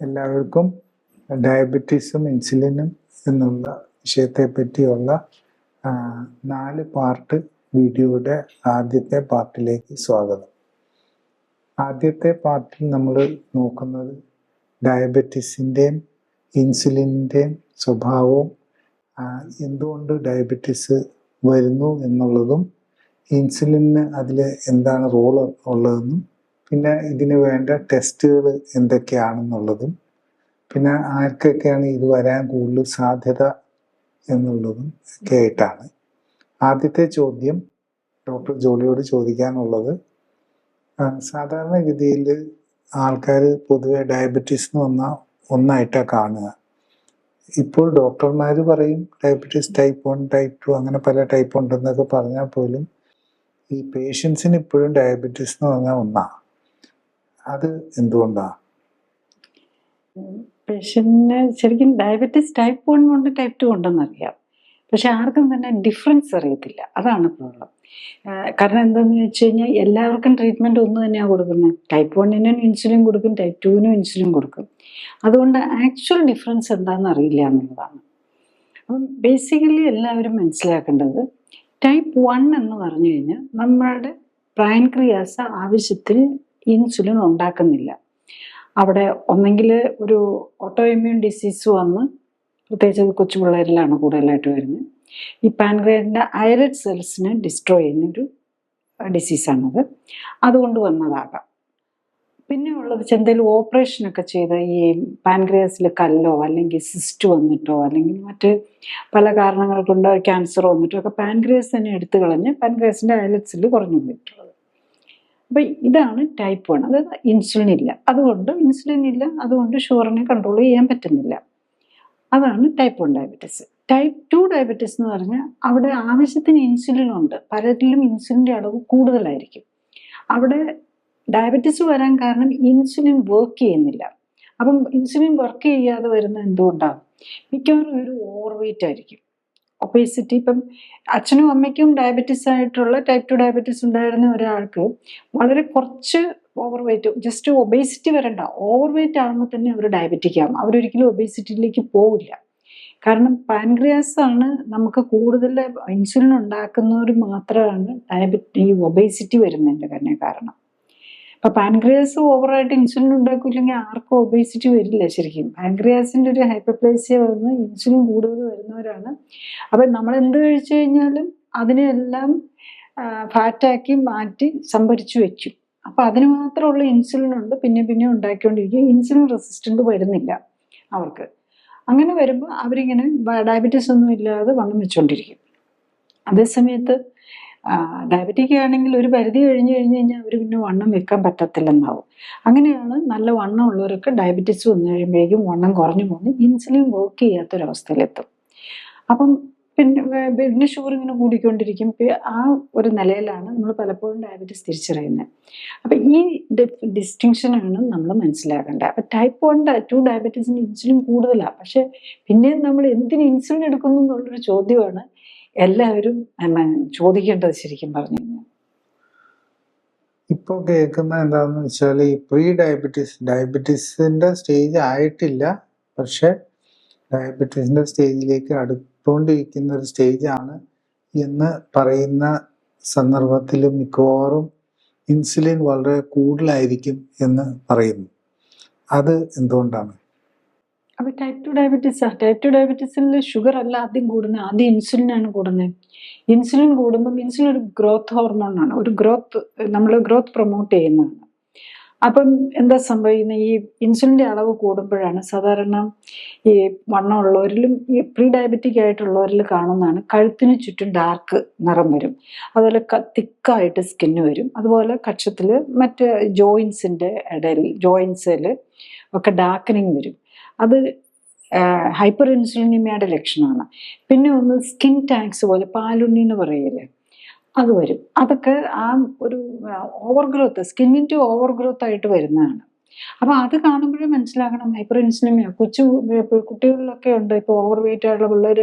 എല്ലാവർക്കും ഡയബറ്റീസും ഇൻസുലിനും എന്നുള്ള വിഷയത്തെ പറ്റിയുള്ള 4 പാർട്ട് വീഡിയോയുടെ ആദ്യത്തെ പാർട്ടിലേക്ക് സ്വാഗതം. ആദ്യത്തെ പാർട്ടിൽ നമ്മൾ നോക്കുന്നത് ഡയബറ്റീസിൻ്റെയും ഇൻസുലിൻ്റെയും സ്വഭാവവും എന്തുകൊണ്ട് ഡയബറ്റീസ് വരുന്നു എന്നുള്ളതും ഇൻസുലിന് അതിൽ എന്താണ് റോൾ ഉള്ളതെന്നും പിന്നെ ഇതിന് വേണ്ട ടെസ്റ്റുകൾ എന്തൊക്കെയാണെന്നുള്ളതും പിന്നെ ആർക്കൊക്കെയാണ് ഇത് വരാൻ കൂടുതൽ സാധ്യത എന്നുള്ളതും ഒക്കെ ആയിട്ടാണ്. ആദ്യത്തെ ചോദ്യം ഡോക്ടർ ജോളിയോട് ചോദിക്കാനുള്ളത്, സാധാരണഗതിയിൽ ആൾക്കാർ പൊതുവെ ഡയബറ്റീസ് എന്ന് വന്നാൽ ഒന്നായിട്ടാണ് കാണുക. ഇപ്പോൾ ഡോക്ടർമാർ പറയും ഡയബറ്റീസ് ടൈപ്പ് 1 ടൈപ്പ് 2 അങ്ങനെ പല ടൈപ്പ് ഉണ്ടെന്നൊക്കെ പറഞ്ഞാൽ പോലും ഈ പേഷ്യൻസിന് ഇപ്പോഴും ഡയബറ്റീസ് എന്ന് പറഞ്ഞാൽ ഒന്നാണ്. അത് എന്തുകൊണ്ടാണ്? പേഷ്യന്റിന് ശരിക്കും ഡയബറ്റീസ് ടൈപ്പ് 1 ഉണ്ട് ടൈപ്പ് 2 ഉണ്ടെന്ന് അറിയാം, പക്ഷെ ആർക്കും തന്നെ ഡിഫറൻസ് അറിയത്തില്ല. അതാണ് പ്രോബ്ലം. കാരണം എന്താണെന്ന് വെച്ച് കഴിഞ്ഞാൽ എല്ലാവർക്കും ട്രീറ്റ്മെൻറ്റ് ഒന്ന് തന്നെയാണ് കൊടുക്കുന്നത്. ടൈപ്പ് 1-നും ഇൻസുലിൻ കൊടുക്കും, ടൈപ്പ് 2-നും ഇൻസുലിൻ കൊടുക്കും. അതുകൊണ്ട് ആക്ച്വൽ ഡിഫറൻസ് എന്താണെന്ന് അറിയില്ല എന്നുള്ളതാണ്. അപ്പം ബേസിക്കലി എല്ലാവരും മനസ്സിലാക്കേണ്ടത്, ടൈപ്പ് 1 എന്ന് പറഞ്ഞു കഴിഞ്ഞാൽ നമ്മളുടെ പാൻക്രിയാസ് ആവശ്യത്തിന് ഇൻസുലിൻ ഉണ്ടാക്കുന്നില്ല. അവിടെ ഒന്നെങ്കിൽ ഒരു ഓട്ടോ ഇമ്മ്യൂൺ ഡിസീസ് വന്ന്, പ്രത്യേകിച്ച് കൊച്ചു പിള്ളേരിലാണ് കൂടുതലായിട്ട് വരുന്നത്, ഈ പാൻക്രിയാസിൻ്റെ ഐലറ്റ് സെൽസിനെ ഡിസ്ട്രോയ് ചെയ്യുന്നൊരു ഡിസീസാണത്. അതുകൊണ്ട് വന്നതാകാം. പിന്നെ ഉള്ളത് എന്തെങ്കിലും ഓപ്പറേഷനൊക്കെ ചെയ്ത് ഈ പാൻക്രിയാസിൽ കല്ലോ അല്ലെങ്കിൽ സിസ്റ്റ് വന്നിട്ടോ അല്ലെങ്കിൽ മറ്റ് പല കാരണങ്ങൾ കൊണ്ട് ക്യാൻസർ വന്നിട്ടോ ഒക്കെ പാൻക്രിയാസ് തന്നെ എടുത്തു കളഞ്ഞ് പാൻക്രിയാസിൻ്റെ ഐലറ്റ് സെല്ല് കുറഞ്ഞു പോയിട്ടുള്ളത്. അപ്പം ഇതാണ് ടൈപ്പ് 1. അതായത് ഇൻസുലിൻ ഇല്ല, അതുകൊണ്ട് ഷുഗറിനെ കൺട്രോൾ ചെയ്യാൻ പറ്റുന്നില്ല. അതാണ് ടൈപ്പ് 1 ഡയബറ്റീസ്. ടൈപ്പ് 2 ഡയബറ്റീസ് എന്ന് പറഞ്ഞാൽ അവിടെ ആവശ്യത്തിന് ഇൻസുലിൻ ഉണ്ട്, പലരിലും ഇൻസുലിൻ്റെ അളവ് കൂടുതലായിരിക്കും. അവിടെ ഡയബറ്റീസ് വരാൻ കാരണം ഇൻസുലിൻ വർക്ക് ചെയ്യുന്നില്ല. അപ്പം ഇൻസുലിൻ വർക്ക് ചെയ്യാതെ വരുന്നത് എന്തുകൊണ്ടാണ്? മിക്കവാറും ഒരു ഓവർ വെയിറ്റ് ആയിരിക്കും, ഒബേസിറ്റി. ഇപ്പം അച്ഛനും അമ്മയ്ക്കും ഡയബറ്റീസ് ആയിട്ടുള്ള ടൈപ്പ് 2 ഡയബറ്റീസ് ഉണ്ടായിരുന്ന ഒരാൾക്ക് വളരെ കുറച്ച് ഓവർ വെയിറ്റ്, ജസ്റ്റ് ഒബേസിറ്റി വരണ്ട, ഓവർ വെയിറ്റ് ആകുമ്പോൾ തന്നെ അവർ ഡയബറ്റിക് ആകും. അവരൊരിക്കലും ഒബേസിറ്റിയിലേക്ക് പോവില്ല. കാരണം പാൻക്രിയാസ് ആണ് നമുക്ക് കൂടുതൽ ഇൻസുലിൻ ഉണ്ടാക്കുന്നവർ മാത്രമാണ് ഈ ഒബേസിറ്റി വരുന്നതിൻ്റെ തന്നെ കാരണം. അപ്പം പാൻക്രിയാസ് ഓവറായിട്ട് ഇൻസുലിൻ ഉണ്ടാക്കില്ലെങ്കിൽ ആർക്കും ഒബേസിറ്റി വരില്ല. ശരിക്കും പാൻക്രിയാസിൻ്റെ ഒരു ഹൈപ്പർപ്ലേസിയ വന്ന് ഇൻസുലിൻ കൂടുതൽ വരുന്നവരാണ്. അപ്പം നമ്മൾ എന്ത് കഴിച്ചു കഴിഞ്ഞാലും അതിനെല്ലാം ഫാറ്റാക്കി മാറ്റി സംഭരിച്ചു വെച്ചു. അപ്പം അതിന് മാത്രമുള്ള ഇൻസുലിൻ ഉണ്ട്, പിന്നെ ഉണ്ടാക്കിക്കൊണ്ടിരിക്കും. ഇൻസുലിൻ റെസിസ്റ്റൻ്റ് വരുന്നില്ല അവർക്ക്. അങ്ങനെ വരുമ്പോൾ അവരിങ്ങനെ ഡയബറ്റീസ് ഒന്നും ഇല്ലാതെ വണ്ണം വെച്ചുകൊണ്ടിരിക്കും. അതേസമയത്ത് ഡയബറ്റിക് ആണെങ്കിൽ ഒരു പരിധി കഴിഞ്ഞ് കഴിഞ്ഞാൽ അവർ പിന്നെ വണ്ണം വെക്കാൻ പറ്റത്തില്ലെന്നാവും. അങ്ങനെയാണ് നല്ല വണ്ണം ഉള്ളവരൊക്കെ ഡയബറ്റീസ് വന്നു കഴിയുമ്പോഴേക്കും വണ്ണം കുറഞ്ഞു പോകുന്നു, ഇൻസുലിൻ വർക്ക് ചെയ്യാത്തൊരവസ്ഥയിലെത്തും. അപ്പം പിന്നെ ഷുഗർ ഇങ്ങനെ കൂടിക്കൊണ്ടിരിക്കും. ആ ഒരു നിലയിലാണ് നമ്മൾ പലപ്പോഴും ഡയബറ്റീസ് തിരിച്ചറിയുന്നത്. അപ്പം ഈ ഡിസ്റ്റിങ്ഷനാണ് നമ്മൾ മനസ്സിലാക്കേണ്ടത്. അപ്പം ടൈപ്പ് 1 2 ഡയബറ്റീസിന് ഇൻസുലിൻ കൂടുതലാണ്, പക്ഷെ പിന്നെയും നമ്മൾ എന്തിന് ഇൻസുലിൻ എടുക്കുന്നു എന്നുള്ളൊരു ചോദ്യമാണ് എല്ലാവരും ചോദിക്കേണ്ടത്. ശരിക്കും പറഞ്ഞു കഴിഞ്ഞാൽ ഇപ്പോൾ കേൾക്കുന്ന എന്താണെന്ന് വെച്ചാൽ, ഈ പ്രീ ഡയബറ്റീസിൻ്റെ സ്റ്റേജ് ആയിട്ടില്ല, പക്ഷെ ഡയബറ്റീസിൻ്റെ സ്റ്റേജിലേക്ക് അടുത്തുകൊണ്ടിരിക്കുന്ന ഒരു സ്റ്റേജാണ് എന്ന് പറയുന്ന സന്ദർഭത്തിൽ മിക്കവാറും ഇൻസുലിൻ വളരെ കൂടുതലായിരിക്കും എന്ന് പറയുന്നു. അത് എന്തുകൊണ്ടാണ്? അത് ടൈപ്പ് 2 ഡയബറ്റീസാണ്. ടൈപ്പ് 2 ഡയബറ്റീസിൽ ഷുഗർ അല്ല ആദ്യം കൂടുന്നത്, ആദ്യം ഇൻസുലിനാണ് കൂടുന്നത്. ഇൻസുലിൻ കൂടുമ്പം ഇൻസുലിൻ ഒരു ഗ്രോത്ത് ഹോർമോണാണ്, നമ്മൾ ഗ്രോത്ത് പ്രൊമോട്ട് ചെയ്യുന്നതാണ്. അപ്പം എന്താ സംഭവിക്കുന്നത്? ഈ ഇൻസുലിൻ്റെ അളവ് കൂടുമ്പോഴാണ് സാധാരണ ഈ വണ്ണമുള്ളവരിലും ഈ പ്രീ ഡയബറ്റിക് ആയിട്ടുള്ളവരിൽ കാണുന്നതാണ് കഴുത്തിന് ചുറ്റും ഡാർക്ക് നിറം വരും, അതുപോലെ തിക്കായിട്ട് സ്കിന്ന് വരും, അതുപോലെ കക്ഷത്തിൽ മറ്റ് ജോയിൻസിൻ്റെ ഇടയിൽ ജോയിൻസിൽ ഒക്കെ ഡാർക്കനിങ് വരും. അത് ഹൈപ്പർ ഇൻസുലിനിമിയയുടെ ലക്ഷണമാണ്. പിന്നെ ഒന്ന് സ്കിൻ ടാങ്ക്സ് പോലെ പാലുണ്ണി എന്ന് പറയില്ലേ, അത് വരും. അതൊക്കെ ആ ഒരു ഓവർ ഗ്രോത്ത്, സ്കിന്നിൻ്റെ ഓവർ ഗ്രോത്ത് ആയിട്ട് വരുന്നതാണ്. അപ്പം അത് കാണുമ്പോഴേ മനസ്സിലാക്കണം ഹൈപ്പർ ഇൻസുലിനിമിയ. കുട്ടികളിലൊക്കെ ഉണ്ട്. ഇപ്പോൾ ഓവർ വെയിറ്റ് ആയിട്ടുള്ള പിള്ളേർ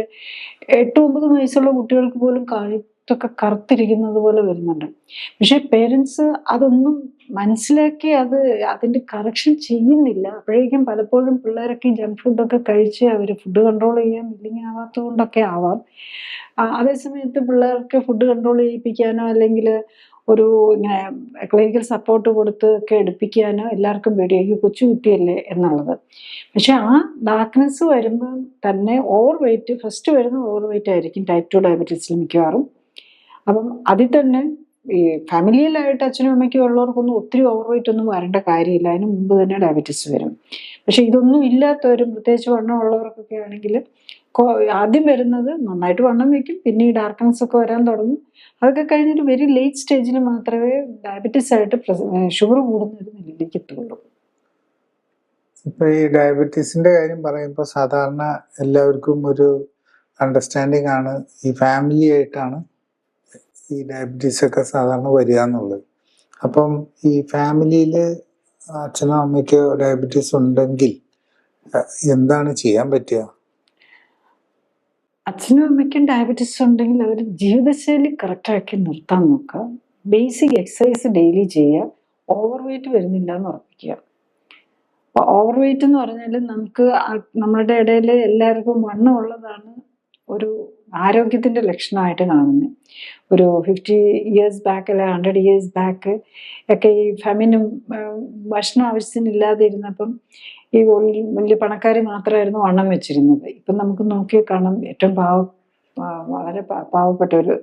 8-9 വയസ്സുള്ള കുട്ടികൾക്ക് പോലും മുഖത്തൊക്കെ കറുത്തിരിക്കുന്നത് പോലെ വരുന്നുണ്ട്. പക്ഷെ പേരൻസ് അതൊന്നും മനസ്സിലാക്കി അതിന്റെ കറക്ഷൻ ചെയ്യുന്നില്ല. അപ്പോഴേക്കും പലപ്പോഴും പിള്ളേരൊക്കെ ജങ്ക് ഫുഡൊക്കെ കഴിച്ച് അവർ ഫുഡ് കൺട്രോൾ ചെയ്യാൻ വില്ലിങ് ആവാത്തത് കൊണ്ടൊക്കെ ആവാം. അതേസമയത്ത് പിള്ളേർക്ക് ഫുഡ് കൺട്രോൾ ചെയ്യിപ്പിക്കാനോ അല്ലെങ്കിൽ ഒരു ഇങ്ങനെ ക്ലിനിക്കൽ സപ്പോർട്ട് കൊടുത്ത് ഒക്കെ എടുപ്പിക്കാനോ എല്ലാവർക്കും പേടിയായിരിക്കും, കൊച്ചു കുട്ടിയല്ലേ എന്നുള്ളത്. പക്ഷെ ആ ഡാർക്ക്നെസ് വരുമ്പോൾ തന്നെ ഓവർ വെയിറ്റ് ഫസ്റ്റ് വരുന്ന ഓവർ വെയിറ്റ് ആയിരിക്കും ടൈപ്പ് 2 ഡയബറ്റീസിൽ മിക്കവാറും. അപ്പം അതിൽ തന്നെ ഈ ഫാമിലിയിലായിട്ട് അച്ഛനും അമ്മയ്ക്കും ഉള്ളവർക്കൊന്നും ഒത്തിരി ഓവർ വെയിറ്റ് ഒന്നും വരേണ്ട കാര്യമില്ല, അതിന് മുമ്പ് തന്നെ ഡയബറ്റീസ് വരും. പക്ഷെ ഇതൊന്നും ഇല്ലാത്തവരും പ്രത്യേകിച്ച് വണ്ണം ഉള്ളവർക്കൊക്കെ ആണെങ്കിൽ ആദ്യം വരുന്നത് നന്നായിട്ട് വണ്ണം വയ്ക്കും, പിന്നെ ഈ ഡാർക്ക്നെസ് ഒക്കെ വരാൻ തുടങ്ങും. അതൊക്കെ കഴിഞ്ഞിട്ട് വെരി ലേറ്റ് സ്റ്റേജിൽ മാത്രമേ ഡയബറ്റീസ് ആയിട്ട് ഷുഗർ കൂടുന്ന ഒരു നിലയിലേക്ക് എത്തുള്ളൂ. ഇപ്പൊ ഈ ഡയബറ്റീസിന്റെ കാര്യം പറയുമ്പോൾ സാധാരണ എല്ലാവർക്കും ഒരു അണ്ടർസ്റ്റാൻഡിങ് ആണ് ഈ ഫാമിലി ആയിട്ടാണ് ഈ ഡയബറ്റീസ് ഒക്കെ സാധാരണ വരിക എന്നുള്ളത്. അപ്പം ഈ ഫാമിലിയിൽ അച്ഛനോ അമ്മയ്ക്കോ ഡയബറ്റീസ് ഉണ്ടെങ്കിൽ എന്താണ് ചെയ്യാൻ പറ്റുക? അച്ഛനും അമ്മയ്ക്കും ഡയബറ്റീസ് ഉണ്ടെങ്കിൽ അവർ ജീവിതശൈലി കറക്റ്റാക്കി നിർത്താൻ നോക്കുക, ബേസിക് എക്സസൈസ് ഡെയിലി ചെയ്യുക, ഓവർ വെയിറ്റ് വരുന്നില്ല എന്ന് ഉറപ്പിക്കുക. ഓവർ വെയിറ്റ് എന്ന് പറഞ്ഞാൽ നമ്മളുടെ ഇടയിൽ എല്ലാവർക്കും വണ്ണം ഉള്ളതാണ് ഒരു ആരോഗ്യത്തിന്റെ ലക്ഷണമായിട്ട് കാണുന്നത്. ഒരു 50 years ബാക്ക് അല്ലെ 100 years ബാക്ക് ഒക്കെ ഈ ഫെമിനും ഭക്ഷണം ആവശ്യത്തിനില്ലാതെ ഇരുന്നപ്പം ഈ വലിയ പണക്കാർ മാത്രമായിരുന്നു വണ്ണം വെച്ചിരുന്നത്. ഇപ്പം നമുക്ക് നോക്കി കാണാം, ഏറ്റവും വളരെ പാവപ്പെട്ട ഒരു,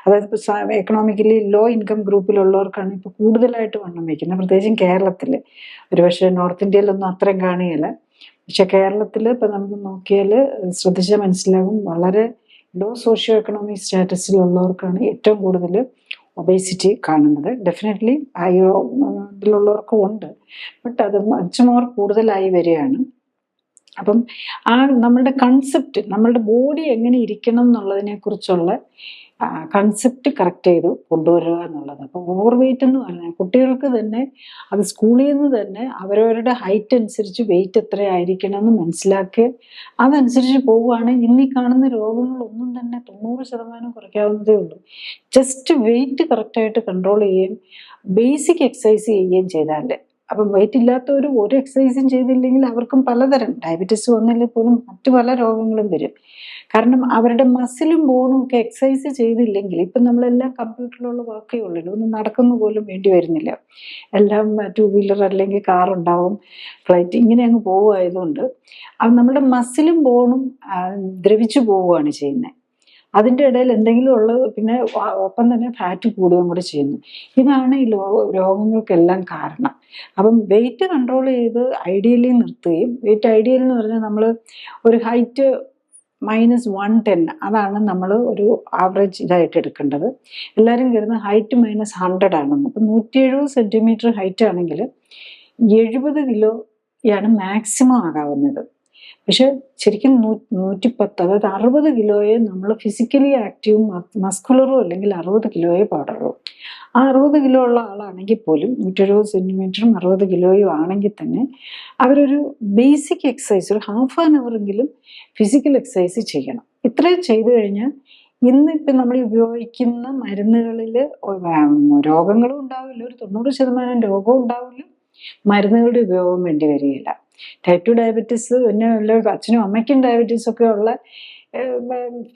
അതായത് ഇപ്പോൾ എക്കണോമിക്കലി ലോ ഇൻകം ഗ്രൂപ്പിലുള്ളവർക്കാണ് ഇപ്പോൾ കൂടുതലായിട്ട് വണ്ണം വയ്ക്കുന്നത്, പ്രത്യേകിച്ചും കേരളത്തിൽ. ഒരുപക്ഷെ നോർത്ത് ഇന്ത്യയിലൊന്നും അത്രയും കാണുകയില്ല, പക്ഷെ കേരളത്തിൽ ഇപ്പം നമുക്ക് നോക്കിയാൽ ശ്രദ്ധിച്ചാൽ മനസ്സിലാകും, വളരെ ലോ സോഷ്യോ എക്കണോമിക് സ്റ്റാറ്റസിലുള്ളവർക്കാണ് ഏറ്റവും കൂടുതൽ ഒബേസിറ്റി കാണുന്നത്. ഡെഫിനറ്റ്ലി ഇതിലുള്ളവർക്കും ഉണ്ട്, ബട്ട് അത് മച്ച് മോർ കൂടുതലായി വരികയാണ്. അപ്പം നമ്മളുടെ കൺസെപ്റ്റ്, നമ്മളുടെ ബോഡി എങ്ങനെ ഇരിക്കണം എന്നുള്ളതിനെ കുറിച്ചുള്ള കൺസെപ്റ്റ് കറക്റ്റ് ചെയ്ത് കൊണ്ടുവരിക എന്നുള്ളത്. അപ്പോൾ ഓവർ വെയിറ്റ് എന്ന് പറഞ്ഞാൽ കുട്ടികൾക്ക് തന്നെ അത് സ്കൂളിൽ നിന്ന് തന്നെ അവരവരുടെ ഹൈറ്റ് അനുസരിച്ച് വെയിറ്റ് എത്രയായിരിക്കണം എന്ന് മനസ്സിലാക്കി അതനുസരിച്ച് പോവുകയാണെങ്കിൽ ഇന്നീ കാണുന്ന രോഗങ്ങളൊന്നും തന്നെ 90% കുറയ്ക്കാവുന്നതേ ഉള്ളൂ. ജസ്റ്റ് വെയിറ്റ് കറക്റ്റായിട്ട് കൺട്രോൾ ചെയ്യുകയും ബേസിക് എക്സസൈസ് ചെയ്യുകയും ചെയ്താൽ. അപ്പം വെയിറ്റ് ഇല്ലാത്തവർ ഒരു എക്സസൈസും ചെയ്തില്ലെങ്കിൽ അവർക്കും പലതരം ഡയബറ്റീസ് വന്നില്ലെങ്കിൽ പോലും മറ്റു പല രോഗങ്ങളും വരും. കാരണം അവരുടെ മസിലും ബോണും ഒക്കെ എക്സസൈസ് ചെയ്തില്ലെങ്കിൽ, ഇപ്പം നമ്മളെല്ലാം കമ്പ്യൂട്ടറിലുള്ള വർക്കേ ഉള്ളൂ, ഒന്ന് നടക്കുന്നു പോലും വേണ്ടി വരുന്നില്ല. എല്ലാം 2 വീലർ അല്ലെങ്കിൽ കാർ ഉണ്ടാവും, ഫ്ലൈറ്റ്, ഇങ്ങനെ അങ്ങ് പോവുമായതുകൊണ്ട് അത് നമ്മുടെ മസിലും ബോണും ദ്രവിച്ചു പോവുകയാണ് ചെയ്യുന്നത്. അതിൻ്റെ ഇടയിൽ എന്തെങ്കിലും ഉള്ളത്, പിന്നെ ഒപ്പം തന്നെ ഫാറ്റ് കൂടുകയും കൂടെ ചെയ്യുന്നു. ഇതാണ് ഈ രോഗങ്ങൾക്കെല്ലാം കാരണം. അപ്പം വെയിറ്റ് കൺട്രോൾ ചെയ്ത് ഐഡിയലി നിർത്തുകയും, വെയിറ്റ് ഐഡിയൽ എന്ന് പറഞ്ഞാൽ നമ്മൾ ഒരു ഹൈറ്റ് -110 അതാണ് നമ്മൾ ഒരു ആവറേജ് ഇതായിട്ട് എടുക്കേണ്ടത്. എല്ലാവരും കരുതുന്ന ഹൈറ്റ് -100 ആണെന്ന്. അപ്പം 170 സെൻറ്റിമീറ്റർ ഹൈറ്റ് ആണെങ്കിൽ 70 കിലോയാണ് മാക്സിമം ആകാവുന്നത്. പക്ഷെ ശരിക്കും 110, അതായത് 60 കിലോയെ നമ്മൾ ഫിസിക്കലി ആക്റ്റീവും മസ്കുലറും അല്ലെങ്കിൽ 60 കിലോയെ പാടുള്ളൂ. ആ 60 കിലോ ഉള്ള ആളാണെങ്കിൽ പോലും 170 സെൻറ്റിമീറ്ററും 60 കിലോയും ആണെങ്കിൽ തന്നെ അവരൊരു ബേസിക് എക്സസൈസ്, ഒരു ½ hour എങ്കിലും ഫിസിക്കൽ എക്സസൈസ് ചെയ്യണം. ഇത്രയും ചെയ്തു കഴിഞ്ഞാൽ ഇന്നിപ്പം നമ്മൾ ഉപയോഗിക്കുന്ന മരുന്നുകളിൽ രോഗങ്ങളും ഉണ്ടാവില്ല, ഒരു 90% രോഗവും ഉണ്ടാവില്ല, മരുന്നുകളുടെ ഉപയോഗം വേണ്ടി വരികയില്ല. ടൈപ്പ് 2 ഡയബറ്റീസ് പിന്നെ അച്ഛനും അമ്മയ്ക്കും ഡയബറ്റീസ് ഒക്കെ ഉള്ള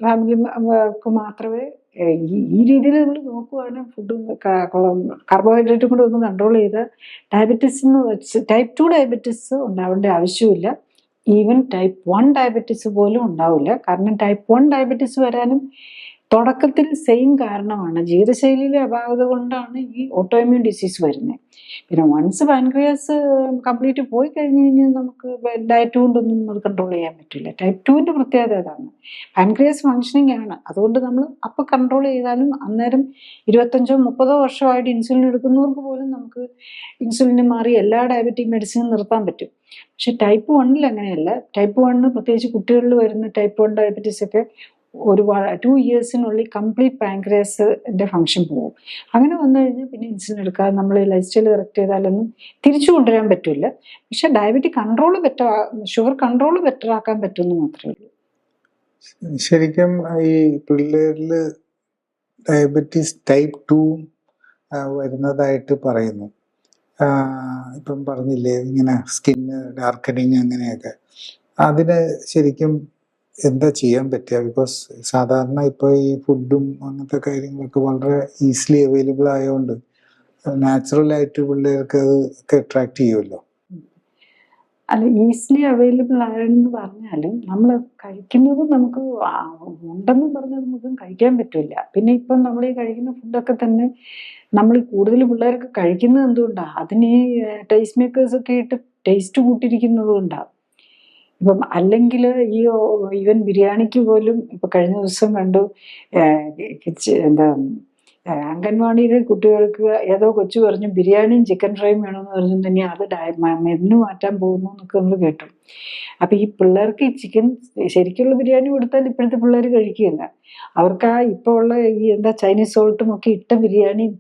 ഫാമിലിക്ക് മാത്രമേ ഈ രീതിയിൽ നമ്മൾ നോക്കുവാണെങ്കിൽ ഫുഡും കാർബോഹൈഡ്രേറ്റും കൂടെ ഒന്ന് കൺട്രോൾ ചെയ്ത് ഡയബറ്റീസ് എന്ന് വെച്ച് ടൈപ്പ് 2 ഡയബറ്റീസ് ഉണ്ടാവേണ്ട ആവശ്യമില്ല. ഈവൻ ടൈപ്പ് 1 ഡയബറ്റീസ് പോലും ഉണ്ടാവില്ല. കാരണം ടൈപ്പ് 1 ഡയബറ്റീസ് വരാനും തുടക്കത്തിൽ സെയിം കാരണമാണ്, ജീവിതശൈലിയിലെ അപാകത കൊണ്ടാണ് ഈ ഓട്ടോഇമ്യൂൺ ഡിസീസ് വരുന്നത്. പിന്നെ വൺസ് പാൻക്രിയാസ് കംപ്ലീറ്റ് പോയി കഴിഞ്ഞ് കഴിഞ്ഞാൽ നമുക്ക് ഡയറ്റ് കൊണ്ടൊന്നും അത് കൺട്രോൾ ചെയ്യാൻ പറ്റില്ല. ടൈപ്പ് 2ൻ്റെ പ്രത്യേകത അതാണ്, പാൻക്രിയാസ് ഫങ്ഷനിങ് ആണ്. അതുകൊണ്ട് നമ്മൾ അപ്പോൾ കൺട്രോൾ ചെയ്താലും അന്നേരം 25-30 വർഷമായിട്ട് ഇൻസുലിൻ എടുക്കുന്നവർക്ക് പോലും നമുക്ക് ഇൻസുലിന് മാറി എല്ലാ ഡയബറ്റിക് മെഡിസിനും നിർത്താൻ പറ്റും. പക്ഷെ ടൈപ്പ് 1 അങ്ങനെയല്ല. ടൈപ്പ് 1 പ്രത്യേകിച്ച് കുട്ടികളിൽ വരുന്ന ടൈപ്പ് 1 ഡയബറ്റീസ് ഒക്കെ ഒരു 2 ഇയേഴ്സിനുള്ളിൽ കംപ്ലീറ്റ് പാൻക്രിയാസിന്റെ ഫങ്ഷൻ പോകും. അങ്ങനെ വന്നു കഴിഞ്ഞാൽ പിന്നെ ഇൻസുലിൻ എടുക്കാതെ നമ്മൾ ലൈഫ് സ്റ്റൈൽ കറക്റ്റ് ചെയ്താലൊന്നും തിരിച്ചു കൊണ്ടുവരാൻ പറ്റില്ല. പക്ഷെ diabetic control sugar control better ആക്കാൻ പറ്റുമെന്ന് മാത്രമേ ഉള്ളൂ. ശരിക്കും ഈ പിള്ളേരിൽ ഡയബറ്റീസ് ടൈപ്പ് 2 വരുന്നതായിട്ട് പറയുന്നു. ഇപ്പം പറഞ്ഞില്ലേ ഇങ്ങനെ സ്കിന്ന് ഡാർക്കനിങ് അങ്ങനെയൊക്കെ. അതിന് ശരിക്കും എന്താ ചെയ്യാൻ പറ്റുക? ബിക്കോസ് സാധാരണ ഇപ്പോൾ ഈ ഫുഡും അങ്ങനത്തെ കാര്യങ്ങളൊക്കെ വളരെ ഈസിലി അവൈലബിൾ ആയതുകൊണ്ട് നാച്ചുറലായിട്ട് പിള്ളേർക്ക് അത് ഒക്കെ അട്രാക്ട് ചെയ്യുമല്ലോ. അല്ല, ഈസിലി അവൈലബിൾ ആയെന്ന് പറഞ്ഞാലും നമ്മൾ കഴിക്കുന്നത് നമുക്ക് ഉണ്ടെന്ന് പറഞ്ഞത് മുഴുവൻ കഴിക്കാൻ പറ്റില്ല. പിന്നെ ഇപ്പം നമ്മൾ ഈ കഴിക്കുന്ന ഫുഡൊക്കെ തന്നെ നമ്മൾ കൂടുതൽ പിള്ളേർക്ക് കഴിക്കുന്നത് എന്തുകൊണ്ടാണ്? അതിന് ഈ ടേസ്റ്റ് മേക്കേഴ്സ് ഒക്കെ ഇട്ട് ടേസ്റ്റ് കൂട്ടിയിരിക്കുന്നത് കൊണ്ടാണ്. ഇപ്പം അല്ലെങ്കിൽ ഈ ഈവൻ ബിരിയാണിക്ക് പോലും ഇപ്പം കഴിഞ്ഞ ദിവസം കണ്ടു, എന്താ അംഗൻവാടിയിലെ കുട്ടികൾക്ക് ഏതോ കൊച്ചു പറഞ്ഞു ബിരിയാണിയും ചിക്കൻ ഫ്രൈയും വേണമെന്ന് പറഞ്ഞു തന്നെ അത് മെനു മാറ്റാൻ പോകുന്നു എന്നൊക്കെ നമ്മൾ കേട്ടു. അപ്പം ഈ പിള്ളേർക്ക് ഈ ചിക്കൻ ശരിക്കുള്ള ബിരിയാണി കൊടുത്താൽ ഇപ്പോഴത്തെ പിള്ളേർ കഴിക്കുകയില്ല. അവർക്ക് ആ ഇപ്പോൾ ഉള്ള ഈ എന്താ ചൈനീസ് സോൾട്ടും ഒക്കെ ഇട്ട ബിരിയാണിയും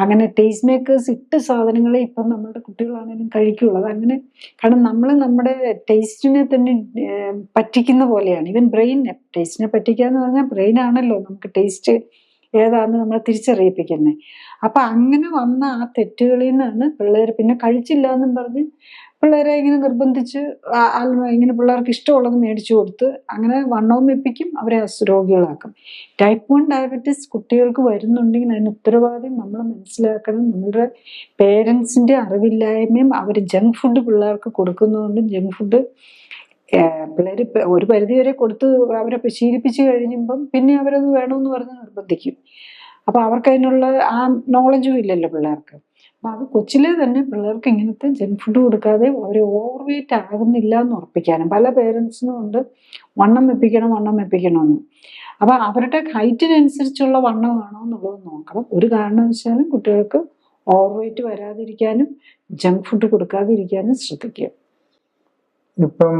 അങ്ങനെ ടേസ്റ്റ് മേക്കേഴ്സ് ഇട്ട സാധനങ്ങളെ ഇപ്പം നമ്മുടെ കുട്ടികളാണെങ്കിലും കഴിക്കുള്ളൂ. അതങ്ങനെ കാരണം നമ്മൾ നമ്മുടെ ടേസ്റ്റിനെ തന്നെ പറ്റിക്കുന്ന പോലെയാണ്. ഈവൻ ബ്രെയിനെ ടേസ്റ്റിനെ പറ്റിക്കുക എന്ന് പറഞ്ഞാൽ ബ്രെയിനാണല്ലോ നമുക്ക് ടേസ്റ്റ് ഏതാണെന്ന് നമ്മളെ തിരിച്ചറിയിപ്പിക്കുന്നത്. അപ്പം അങ്ങനെ വന്ന ആ തെറ്റുകളിൽ നിന്നാണ് പിള്ളേർ പിന്നെ കഴിച്ചില്ല എന്നും പറഞ്ഞ് പിള്ളേരെ ഇങ്ങനെ നിർബന്ധിച്ച് ഇങ്ങനെ പിള്ളേർക്ക് ഇഷ്ടമുള്ളത് മേടിച്ചു കൊടുത്ത് അങ്ങനെ വണ്ണവും വെപ്പിക്കും, അവരെ രോഗികളാക്കും. ടൈപ്പ് 1 ഡയബറ്റീസ് കുട്ടികൾക്ക് വരുന്നുണ്ടെങ്കിൽ അതിന് ഉത്തരവാദിയും നമ്മൾ മനസ്സിലാക്കണം. നമ്മളുടെ പേരൻസിൻ്റെ അറിവില്ലായ്മയും അവർ ജങ്ക് ഫുഡ് പിള്ളേർക്ക് കൊടുക്കുന്നതുകൊണ്ടും ജങ്ക് ഫുഡ് പിള്ളേർ ഒരു പരിധി വരെ കൊടുത്ത് അവരെ ശീലിപ്പിച്ച് കഴിയുമ്പം പിന്നെ അവരത് വേണമെന്ന് പറഞ്ഞ് നിർബന്ധിക്കും. അപ്പം അവർക്ക് അതിനുള്ള ആ നോളജും ഇല്ലല്ലോ പിള്ളേർക്ക്. അപ്പം അത് കൊച്ചിലെ തന്നെ പിള്ളേർക്ക് ഇങ്ങനത്തെ ജങ്ക് ഫുഡ് കൊടുക്കാതെ അവർ ഓവർ വെയിറ്റ് ആകുന്നില്ല എന്ന് ഉറപ്പിക്കാനും പല പേരൻസിനും ഉണ്ട് വണ്ണം വെപ്പിക്കണമെന്ന്. അപ്പം അവരുടെ ഹൈറ്റിനനുസരിച്ചുള്ള വണ്ണമാണോ എന്നുള്ളത് നോക്കണം. ഒരു കാരണവശാലും കുട്ടികൾക്ക് ഓവർ വെയിറ്റ് വരാതിരിക്കാനും ജങ്ക് ഫുഡ് കൊടുക്കാതിരിക്കാനും ശ്രദ്ധിക്കുക. ഇപ്പം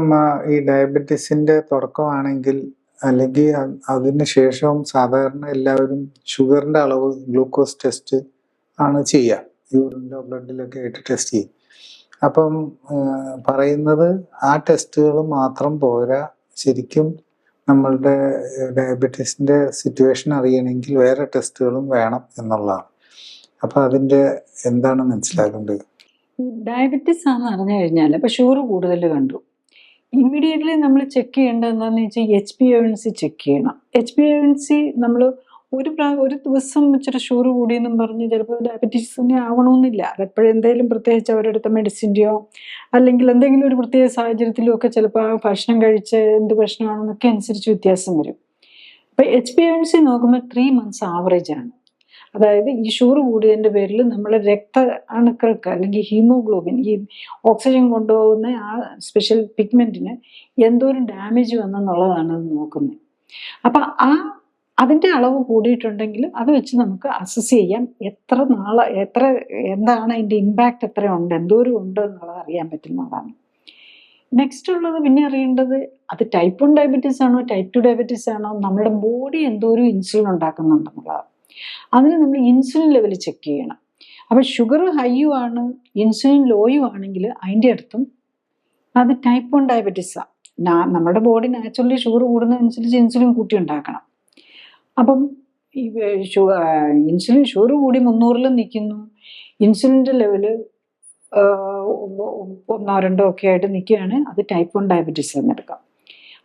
ഈ ഡയബറ്റീസിന്റെ തുടക്കമാണെങ്കിൽ അല്ലെങ്കിൽ അതിന് ശേഷവും സാധാരണ എല്ലാവരും ഷുഗറിന്റെ അളവ് ഗ്ലൂക്കോസ് ടെസ്റ്റ് ആണ് ചെയ്യുക. യൂറിനിലോ ബ്ലഡിലൊക്കെ ആയിട്ട് ടെസ്റ്റ് ചെയ്യും. അപ്പം പറയുന്നത് ആ ടെസ്റ്റുകൾ മാത്രം പോരാ, ശരിക്കും നമ്മളുടെ ഡയബറ്റീസിന്റെ സിറ്റുവേഷൻ അറിയണമെങ്കിൽ വേറെ ടെസ്റ്റുകളും വേണം എന്നുള്ളതാണ്. അപ്പം അതിൻ്റെ എന്താണ് മനസ്സിലാക്കേണ്ടത്? ഡയബറ്റീസ് ആണെന്ന് അറിഞ്ഞു കഴിഞ്ഞാൽ ഇപ്പം ഷുഗർ കൂടുതൽ കണ്ടു, ഇമ്മീഡിയറ്റ്ലി നമ്മൾ ചെക്ക് ചെയ്യേണ്ടത് എന്താണെന്ന് വെച്ചാൽ HbA1c ചെക്ക് ചെയ്യണം. HbA1c നമ്മൾ ഒരു ദിവസം ഇച്ചിരി ഷുഗർ കൂടിയെന്നും പറഞ്ഞ് ചിലപ്പോൾ ഡയബറ്റീസ് തന്നെ ആവണമെന്നില്ല. അതെപ്പോഴും എന്തെങ്കിലും പ്രത്യേകിച്ച് അവരെടുത്ത മെഡിസിൻ്റെയോ അല്ലെങ്കിൽ എന്തെങ്കിലും ഒരു പ്രത്യേക സാഹചര്യത്തിലോ ഒക്കെ ചിലപ്പോൾ ആ ഭക്ഷണം കഴിച്ച് എന്ത് ഭക്ഷണമാണെന്നൊക്കെ അനുസരിച്ച് വ്യത്യാസം വരും. അപ്പം HbA1c നോക്കുമ്പോൾ 3 months ആവറേജ് ആണ്. അതായത് ഈ ഷുഗർ കൂടിയതിൻ്റെ പേരിൽ നമ്മളെ രക്താണുക്കൾക്ക് അല്ലെങ്കിൽ ഹീമോഗ്ലോബിൻ ഈ ഓക്സിജൻ കൊണ്ടുപോകുന്ന ആ സ്പെഷ്യൽ പിഗ്മെന്റിന് എന്തോരം ഡാമേജ് വന്നെന്നുള്ളതാണ് അത് നോക്കുന്നത്. അപ്പം അതിൻ്റെ അളവ് കൂടിയിട്ടുണ്ടെങ്കിൽ അത് വെച്ച് നമുക്ക് അസസ് ചെയ്യാം എന്താണ് അതിൻ്റെ ഇമ്പാക്റ്റ് എത്രയുണ്ട്, എന്തോരം ഉണ്ട് എന്നുള്ളത് അറിയാൻ പറ്റുന്നതാണ്. നെക്സ്റ്റ് ഉള്ളത് പിന്നെ അറിയേണ്ടത് അത് ടൈപ്പ് 1 ഡയബറ്റീസ് ആണോ ടൈപ്പ് 2 ഡയബറ്റീസ് ആണോ, നമ്മുടെ ബോഡി എന്തോരം ഇൻസുലിൻ ഉണ്ടാക്കുന്നുണ്ടെന്നുള്ളതാണ്. അതിന് നമ്മൾ ഇൻസുലിൻ ലെവൽ ചെക്ക് ചെയ്യണം. അപ്പം ഷുഗർ ഹൈയും ആണ് ഇൻസുലിൻ ലോയും ആണെങ്കിൽ അതിൻ്റെ അർത്ഥം അത് ടൈപ്പ് 1 ഡയബറ്റീസാണ്. നമ്മുടെ ബോഡി നാച്ചുറലി ഷുഗർ കൂടുന്നതനുസരിച്ച് ഇൻസുലിൻ കൂട്ടി ഉണ്ടാക്കണം. അപ്പം ഈ ഇൻസുലിൻ ഷുഗർ കൂടി 300-ലും നിൽക്കുന്നു, ഇൻസുലിൻ്റെ ലെവല് 1-2 ഒക്കെ ആയിട്ട് നിൽക്കുകയാണ്, അത് ടൈപ്പ് 1 ഡയബറ്റീസ് എന്നെടുക്കാം.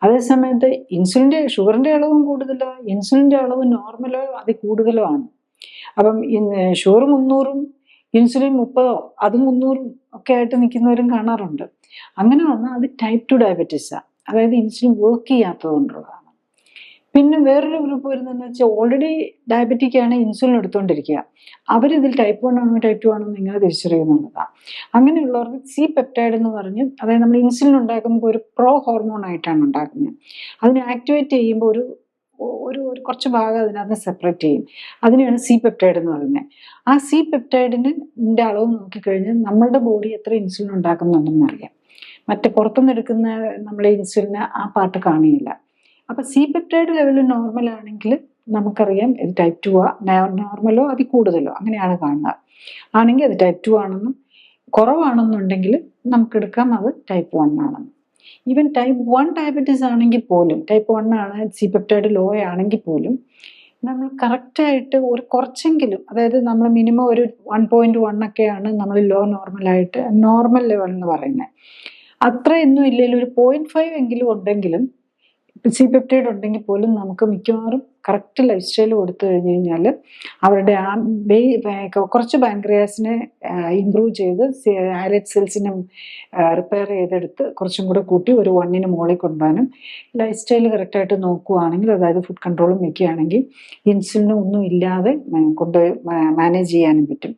അതേസമയത്ത് ഷുഗറിൻ്റെ അളവും കൂടുതലോ ഇൻസുലിൻ്റെ അളവ് നോർമലോ അതിൽ കൂടുതലോ ആണ്. അപ്പം ഷുഗർ 300-ഉം ഇൻസുലിൻ 30-ഓ അത് 300-ഉം ഒക്കെ ആയിട്ട് നിൽക്കുന്നവരും കാണാറുണ്ട്. അങ്ങനെ വന്നാൽ അത് ടൈപ്പ് 2 ഡയബറ്റീസാണ്, അതായത് ഇൻസുലിൻ വർക്ക് ചെയ്യാത്തത് കൊണ്ടുള്ളതാണ്. പിന്നെ വേറൊരു ഗ്രൂപ്പ് വരുന്നതെന്ന് വെച്ചാൽ ഓൾറെഡി ഡയബറ്റിക് ആണ്, ഇൻസുലിൻ എടുത്തുകൊണ്ടിരിക്കുക, അവരിതിൽ ടൈപ്പ് 1 ആണോ ടൈപ്പ് 2 ആണോ നിങ്ങൾ തിരിച്ചറിയുന്നുള്ളതാണ്. അങ്ങനെയുള്ളവർക്ക് സി പെപ്റ്റൈഡ് എന്ന് പറഞ്ഞ്, അതായത് നമ്മൾ ഇൻസുലിൻ ഉണ്ടാക്കുമ്പോൾ ഒരു പ്രോ ഹോർമോൺ ആയിട്ടാണ് ഉണ്ടാക്കുന്നത്. അതിനെ ആക്ടിവേറ്റ് ചെയ്യുമ്പോൾ ഒരു കുറച്ച് ഭാഗം അതിനകത്ത് സെപ്പറേറ്റ് ചെയ്യും. അതിനെയാണ് സി പെപ്റ്റൈഡ് എന്ന് പറയുന്നത്. ആ സി പെപ്റ്റൈഡിൻ്റെ അളവ് നോക്കിക്കഴിഞ്ഞാൽ നമ്മളുടെ ബോഡി എത്ര ഇൻസുലിൻ ഉണ്ടാക്കുന്നുണ്ടെന്ന് അറിയാം. മറ്റേ പുറത്തുനിന്ന് എടുക്കുന്ന നമ്മളെ ഇൻസുലിന് ആ പാർട്ട് കാണില്ല. അപ്പം സി പെപ്റ്റൈഡ് ലെവൽ നോർമൽ ആണെങ്കിൽ നമുക്കറിയാം ഇത് ടൈപ്പ് 2 നോർമലോ അതിൽ കൂടുതലോ അങ്ങനെയാണ് കാണുക. ആണെങ്കിൽ അത് ടൈപ്പ് 2 ആണെന്നും കുറവാണെന്നുണ്ടെങ്കിൽ നമുക്കെടുക്കാം അത് ടൈപ്പ് 1 ആണെന്നും. ഈവൻ ടൈപ്പ് 1 ഡയബറ്റീസ് ആണെങ്കിൽ പോലും, ടൈപ്പ് 1 ആണ് സി പെപ്റ്റൈഡ് ലോ ആണെങ്കിൽ പോലും നമ്മൾ കറക്റ്റായിട്ട് ഒരു കുറച്ചെങ്കിലും, അതായത് നമ്മൾ മിനിമം ഒരു 1.1 ഒക്കെയാണ് നമ്മൾ ലോ നോർമലായിട്ട് നോർമൽ ലെവൽ എന്ന് പറയുന്നത്. അത്രയൊന്നും ഇല്ലെങ്കിലും ഒരു 0.5 എങ്കിലും ഉണ്ടെങ്കിലും സി പെപ്റ്റൈഡ് ഉണ്ടെങ്കിൽ പോലും നമുക്ക് മിക്കവാറും കറക്റ്റ് ലൈഫ് സ്റ്റൈൽ കൊടുത്തു കഴിഞ്ഞ് കഴിഞ്ഞാൽ അവരുടെ ആ കുറച്ച് പാൻക്രിയാസിനെ ഇമ്പ്രൂവ് ചെയ്ത് ഐലറ്റ് സെൽസിനെ റിപ്പയർ ചെയ്തെടുത്ത് കുറച്ചും കൂടെ കൂട്ടി ഒരു 1ന് മുകളിൽ കൊണ്ടുപോകാനും ലൈഫ് സ്റ്റൈൽ കറക്റ്റായിട്ട് നോക്കുകയാണെങ്കിൽ, അതായത് ഫുഡ് കൺട്രോളും വെക്കുകയാണെങ്കിൽ ഇൻസുലിനും ഒന്നും ഇല്ലാതെ കൊണ്ടുപോയി മാനേജ് ചെയ്യാനും പറ്റും.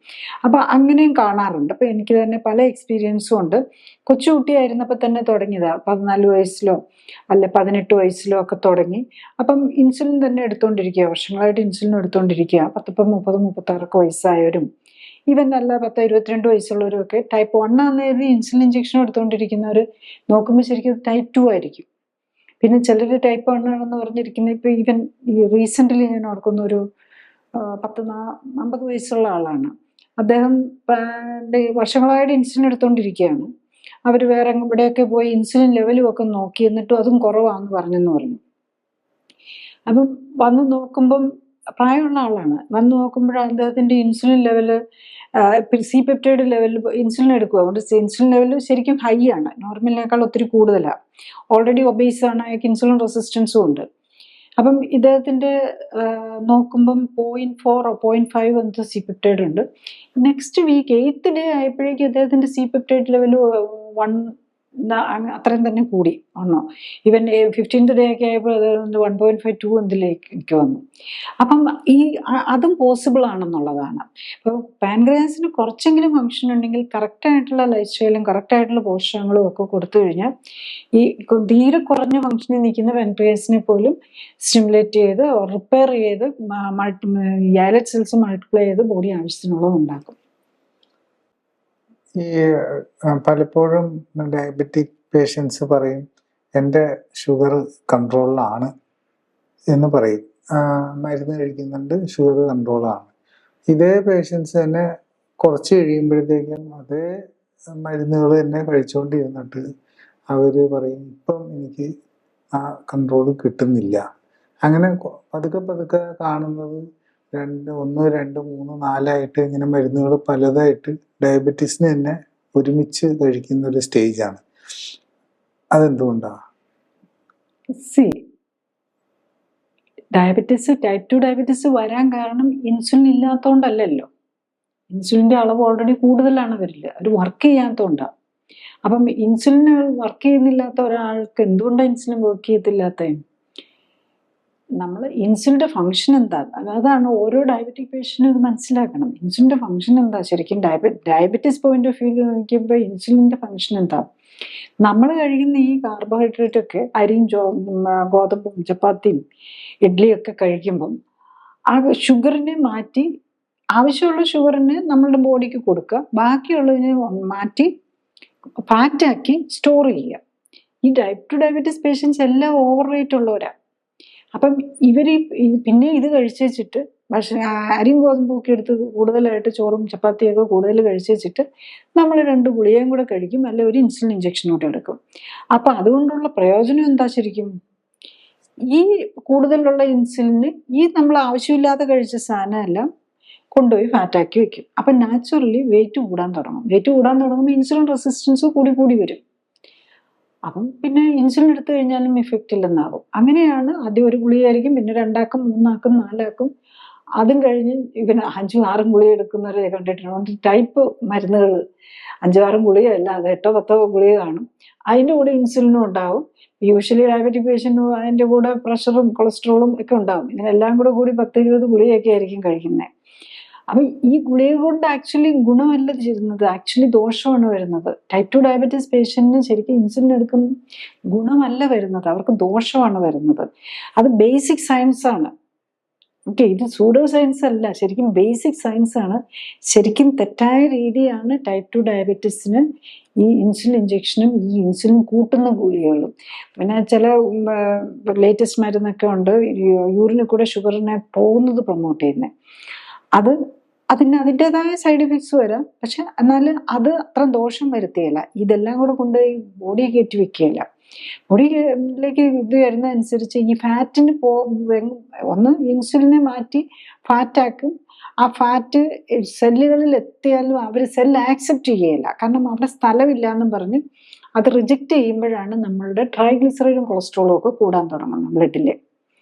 അപ്പം അങ്ങനെയും കാണാറുണ്ട്. അപ്പം എനിക്ക് തന്നെ പല എക്സ്പീരിയൻസും ഉണ്ട്. കൊച്ചുകുട്ടിയായിരുന്നപ്പോൾ തന്നെ തുടങ്ങിയതാണ്, 14 വയസ്സിലോ അല്ല 18 വയസ്സിലോ ഒക്കെ തുടങ്ങി. അപ്പം ഇൻസുലിൻ തന്നെ എടുത്തുകൊണ്ടിരിക്കുക, വർഷങ്ങളായിട്ട് ഇൻസുലിൻ എടുത്തുകൊണ്ടിരിക്കുക. 30, 36 വയസ്സായവരും ഈവൻ അല്ല 22 വയസ്സുള്ളവരും ഒക്കെ ടൈപ്പ് 1 ആണെന്ന് ഇൻസുലിൻ ഇഞ്ചക്ഷൻ എടുത്തുകൊണ്ടിരിക്കുന്നവർ നോക്കുമ്പോൾ ശരിക്കും ടൈപ്പ് 2 ആയിരിക്കും. പിന്നെ ചിലർ ടൈപ്പ് 1 ആണെന്ന് പറഞ്ഞിരിക്കുന്നത്, ഇപ്പം ഈവൻ റീസെൻ്റ്ലി ഞാൻ ഓർക്കുന്ന ഒരു 50 വയസ്സുള്ള ആളാണ്. അദ്ദേഹം വർഷങ്ങളായിട്ട് ഇൻസുലിൻ എടുത്തുകൊണ്ടിരിക്കുകയാണ്. അവർ വേറെ ഇവിടെയൊക്കെ പോയി ഇൻസുലിൻ ലെവലും ഒക്കെ നോക്കി, എന്നിട്ടും അതും കുറവാണെന്ന് പറഞ്ഞു. അപ്പം വന്ന് നോക്കുമ്പം പ്രായമുള്ള ആളാണ്. വന്ന് നോക്കുമ്പോൾ അദ്ദേഹത്തിൻ്റെ ഇൻസുലിൻ ലെവല് സി പെപ്റ്റൈഡ് ലെവലിൽ ഇൻസുലിൻ എടുക്കുക. അതുകൊണ്ട് ഇൻസുലിൻ ലെവൽ ശരിക്കും ഹൈ ആണ്, നോർമലിനേക്കാൾ ഒത്തിരി കൂടുതലാണ്. ഓൾറെഡി ഒബേസ് ആണ്, അയാൾക്ക് ഇൻസുലിൻ റെസിസ്റ്റൻസും ഉണ്ട്. അപ്പം ഇദ്ദേഹത്തിൻ്റെ നോക്കുമ്പം 0.4 0.5 എന്ത് സി പെപ്റ്റൈഡ് ഉണ്ട്. നെക്സ്റ്റ് വീക്ക് 8th ഡേ ആയപ്പോഴേക്കും അദ്ദേഹത്തിൻ്റെ സി പെപ്റ്റൈഡ് ലെവൽ 1 അത്രയും തന്നെ കൂടി വന്നു. ഈവൻ 15th ഡേ ഒക്കെ ആയപ്പോൾ അത് 1.5 2 എന്തിലേക്ക് വന്നു. അപ്പം അതും പോസിബിൾ ആണെന്നുള്ളതാണ്. ഇപ്പോൾ പാൻക്രിയാസിന് കുറച്ചെങ്കിലും ഫങ്ഷൻ ഉണ്ടെങ്കിൽ കറക്റ്റായിട്ടുള്ള ലൈഫ് സ്റ്റൈലും കറക്റ്റായിട്ടുള്ള പോഷകങ്ങളും ഒക്കെ കൊടുത്തു കഴിഞ്ഞാൽ ഈ തീരെ കുറഞ്ഞ ഫങ്ഷനിൽ നിൽക്കുന്ന പാൻക്രിയാസിനെ പോലും സ്റ്റിമുലേറ്റ് ചെയ്ത് റിപ്പയർ ചെയ്ത് ഐലറ്റ് സെൽസ് മൾട്ടിപ്ലൈ ചെയ്ത് ബോഡി ആവശ്യത്തിനുള്ളത് ഉണ്ടാക്കും. ഈ പലപ്പോഴും ഡയബറ്റിക് പേഷ്യൻസ് പറയും എൻ്റെ ഷുഗർ കൺട്രോളിലാണ് എന്ന് പറയും. മരുന്ന് കഴിക്കുന്നുണ്ട്, ഷുഗർ കൺട്രോളാണ്. ഇതേ പേഷ്യൻസ് തന്നെ കുറച്ച് കഴിയുമ്പോഴത്തേക്കും അതേ മരുന്നുകൾ തന്നെ കഴിച്ചുകൊണ്ടിരുന്നിട്ട് അവർ പറയും ഇപ്പം എനിക്ക് ആ കൺട്രോൾ കിട്ടുന്നില്ല. അങ്ങനെ പതുക്കെ കാണുന്നത് 1, 2, 3, 4 ആയിട്ട് ഇങ്ങനെ മരുന്നുകൾ പലതായിട്ട് ഡയബറ്റീസിന് തന്നെ ഒരുമിച്ച് കഴിക്കുന്ന ഒരു സ്റ്റേജാണ്. അതെന്തുകൊണ്ടാണ്? ടൈപ്പ് 2 ഡയബറ്റീസ് വരാൻ കാരണം ഇൻസുലിൻ ഇല്ലാത്തതുകൊണ്ടല്ലല്ലോ. ഇൻസുലിൻ്റെ അളവ് ഓൾറെഡി കൂടുതലാണ് അവരിൽ, അവർ വർക്ക് ചെയ്യാത്തതുകൊണ്ടാണ്. അപ്പം ഇൻസുലിൻ വർക്ക് ചെയ്യുന്നില്ലാത്ത ഒരാൾക്ക് എന്തുകൊണ്ടാണ് ഇൻസുലിൻ വർക്ക് ചെയ്യത്തില്ലാത്ത? നമ്മൾ ഇൻസുലിൻ്റെ ഫങ്ഷൻ എന്താ, അതാണ് ഓരോ ഡയബറ്റിക് പേഷ്യൻറ്റും ഇത് മനസ്സിലാക്കണം. ഇൻസുലിൻ്റെ ഫങ്ഷൻ എന്താ ശരിക്കും ഡയബറ്റീസ് പോയിന്റ് ഓഫ് വ്യൂ നോക്കിയപ്പോൾ ഇൻസുലിൻ്റെ ഫങ്ഷൻ എന്താ? നമ്മൾ കഴിക്കുന്ന ഈ കാർബോഹൈഡ്രേറ്റ് ഒക്കെ അരിയും ഗോതമ്പും ചപ്പാത്തിയും ഇഡ്ഡലിയൊക്കെ കഴിക്കുമ്പം ആ ഷുഗറിനെ മാറ്റി ആവശ്യമുള്ള ഷുഗറിന് നമ്മളുടെ ബോഡിക്ക് കൊടുക്കുക, ബാക്കിയുള്ളതിനെ മാറ്റി ഫാറ്റാക്കി സ്റ്റോർ ചെയ്യുക. ഈ ടൈപ്പ് 2 ഡയബറ്റീസ് പേഷ്യൻസ് എല്ലാം ഓവർ വെയിറ്റ് ഉള്ളവരാണ്. അപ്പം ഇവർ പിന്നെ ഇത് കഴിച്ച് വെച്ചിട്ട് പക്ഷേ അരിയും ഗോതമ്പും ഒക്കെ എടുത്ത് കൂടുതലായിട്ട് ചോറും ചപ്പാത്തിയൊക്കെ കൂടുതൽ കഴിച്ച് വെച്ചിട്ട് നമ്മൾ 2 ഗുളികയും കൂടെ കഴിക്കും, അല്ല ഒരു ഇൻസുലിൻ ഇഞ്ചക്ഷൻ കൂടെ എടുക്കും. അപ്പം അതുകൊണ്ടുള്ള പ്രയോജനം എന്താ ശരിക്കും? ഈ കൂടുതലുള്ള ഇൻസുലിന് ഈ നമ്മൾ ആവശ്യമില്ലാതെ കഴിച്ച സാധനമെല്ലാം കൊണ്ടുപോയി ഫാറ്റാക്കി വെക്കും. അപ്പം നാച്ചുറലി വെയിറ്റ് കൂടാൻ തുടങ്ങുമ്പോൾ ഇൻസുലിൻ റെസിസ്റ്റൻസ് കൂടി വരും. അപ്പം പിന്നെ ഇൻസുലിൻ എടുത്തു കഴിഞ്ഞാലും ഇഫക്റ്റ് ഇല്ലെന്നാകും. അങ്ങനെയാണ് ആദ്യം ഒരു ഗുളികയായിരിക്കും, പിന്നെ 2 ആക്കും 3 ആക്കും 4 ആക്കും. അതും കഴിഞ്ഞ് ഇവന് 5 6 ഗുളിക എടുക്കുന്നവരെ കണ്ടിട്ടുണ്ട്. ടൈപ്പ് മരുന്നുകൾ 5 6 ഗുളികയല്ല, അത് 8 10 ഗുളിക കാണും. അതിൻ്റെ കൂടെ ഇൻസുലിനും ഉണ്ടാവും. യൂഷ്വലി ഡയബറ്റിക് പേഷ്യൻറ്റ് അതിൻ്റെ കൂടെ പ്രഷറും കൊളസ്ട്രോളും ഒക്കെ ഉണ്ടാവും. ഇതിനെല്ലാം കൂടി 10 20 ഗുളികയൊക്കെ ആയിരിക്കും കഴിക്കുന്നത്. അപ്പം ഈ ഗുളിക കൊണ്ട് ആക്ച്വലി ഗുണമല്ല ചെയ്യുന്നത്, ആക്ച്വലി ദോഷമാണ് വരുന്നത്. ടൈപ്പ് 2 ഡയബറ്റീസ് പേഷ്യൻറ്റിന് ശരിക്കും ഇൻസുലിൻ എടുക്കുന്ന ഗുണമല്ല വരുന്നത്, അവർക്ക് ദോഷമാണ് വരുന്നത്. അത് ബേസിക് സയൻസ് ആണ്. ഓക്കെ, ഇത് സൂഡോ സയൻസ് അല്ല, ശരിക്കും ബേസിക് സയൻസ് ആണ്. ശരിക്കും തെറ്റായ രീതിയാണ് ടൈപ്പ് 2 ഡയബറ്റീസിന് ഈ ഇൻസുലിൻ ഇഞ്ചക്ഷനും ഈ ഇൻസുലിൻ കൂട്ടുന്ന ഗുളികകളും. പിന്നെ ചില ലേറ്റസ്റ്റ് മരുന്നൊക്കെ ഉണ്ട് യൂറിനിൽ കൂടെ ഷുഗറിനെ പോകുന്നത് പ്രൊമോട്ട് ചെയ്യുന്നത്. അതിൻ്റെതായ സൈഡ് എഫക്ട്സ് വരാം, പക്ഷെ എന്നാൽ അത് അത്ര ദോഷം വരുത്തുകയില്ല. ഇതെല്ലാം കൂടെ കൊണ്ടുപോയി ബോഡി കയറ്റി വെക്കുകയില്ല. മുടിയിലേക്ക് ഇത് വരുന്നതനുസരിച്ച് ഈ ഫാറ്റിന് ഒന്ന് ഇൻസുലിനെ മാറ്റി ഫാറ്റാക്കും. ആ ഫാറ്റ് സെല്ലുകളിൽ എത്തിയാലും അവർ സെല്ല് ആക്സെപ്റ്റ് ചെയ്യില്ല, കാരണം അവിടെ സ്ഥലമില്ല എന്നും പറഞ്ഞ് അത് റിജക്റ്റ് ചെയ്യുമ്പോഴാണ് നമ്മളുടെ ട്രൈഗ്ലിസറൈഡും കൊളസ്ട്രോളും ഒക്കെ കൂടാൻ തുടങ്ങുന്നത് ബ്ലഡിൽ.